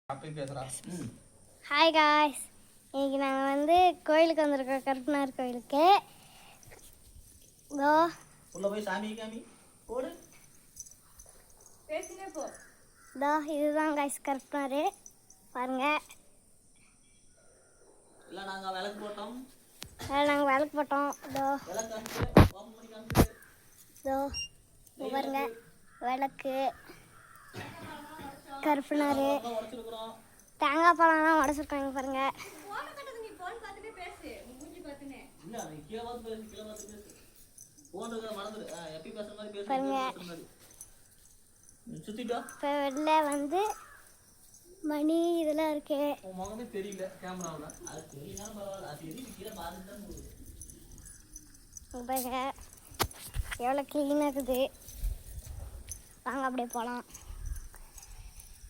Hi guys, இன்னைக்கு நாங்கள் வந்து கோயிலுக்கு வந்திருக்கோம். கருப்பனார் கோயிலுக்கு. இதோ இதோ இதுதான் காய்ஸ் கருப்பனார். பாருங்க, நாங்கள் விளக்கு போட்டோம். இதோ பாருங்க, விளக்கு கருப்பனார் தேங்காய் பழம்லாம் உடச்சிருக்காங்க. பாருங்க, இப்போ வெளில வந்து மணி இதெல்லாம் இருக்கு. பாருங்க எவ்வளோ கிளீனாக இருக்குது. வாங்க அப்படியே போகலாம்.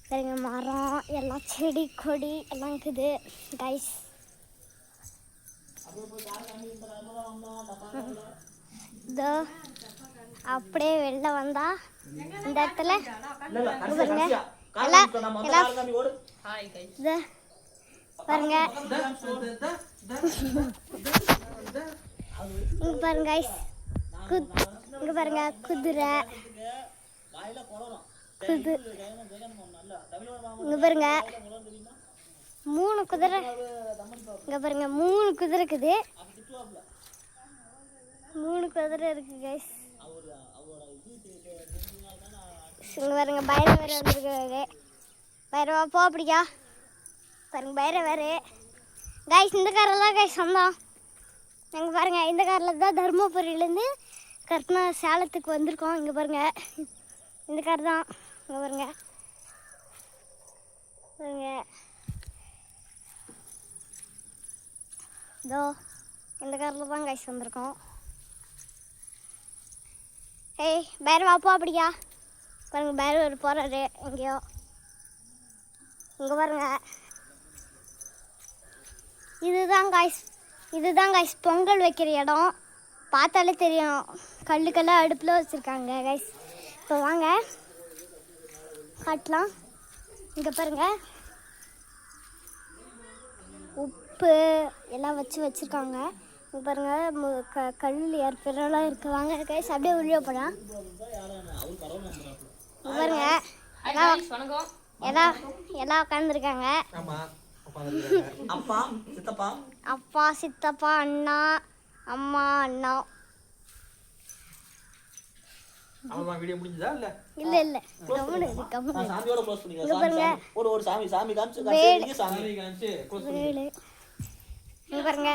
சரிங்க, மரம் எல்லாம் செடி கொடி எல்லாம் இருக்குது கைஸ். இதோ அப்படியே வெளில வந்தா இந்த இடத்துல பாருங்க பாருங்க இங்க பாருங்க கைஸ், இங்க பாருங்க குதிரை இங்க பாருங்க 3 குதிரை. இங்க பாருங்க 3 குதிரை இருக்குது. 3 குதிரை இருக்கு கைஸ். இங்க பாருங்க பைரவர் வந்துருக்காரு. பைரவா போ அப்படிக்கா. பாருங்க பைரவர் கைஸ். இந்த காரில் தான் கைஸ் வந்தோம். நாங்கள் பாருங்க இந்த காரில் தான் தருமபுரியிலேருந்து கரெக்டாக சேலத்துக்கு வந்திருக்கோம். இங்கே பாருங்க இந்த கார் தான். இங்கே பாருங்க பாருங்க இதோ இந்த காரில் தான் கைஸ் வந்திருக்கோம். ஏய் பைரவா போ அப்படியா. பாருங்க பைரவர் போகிறாரு எங்கேயோ. இங்கே பாருங்க இதுதான் கைஸ் பொங்கல் வைக்கிற இடம். பார்த்தாலே தெரியும், கல்லுக்கெல்லாம் அடுப்பில் வச்சுருக்காங்க கைஸ். இப்போ வாங்க காட்டலாம். இங்கே பாருங்க உப்பு எல்லாம் வச்சுருக்காங்க. இங்கே பாருங்க கல் ஏற்பெல்லாம் இருக்குது. வாங்க கைஸ் அப்படியே உள்ளே போகலாம். இங்கே பாருங்க எல்லாம் உட்காந்துருக்காங்க. அப்பா சித்தப்பா அண்ணா அம்மா அண்ணா. வீடியோ முடிஞ்சதா இல்ல? இல்ல இல்ல கம்முனு சாமியோட க்ளோஸ் பண்ணுங்க. ஒரு சாமி காமிச்சு சாமி காமிச்சு க்ளோஸ் பண்ணுங்க. பாருங்க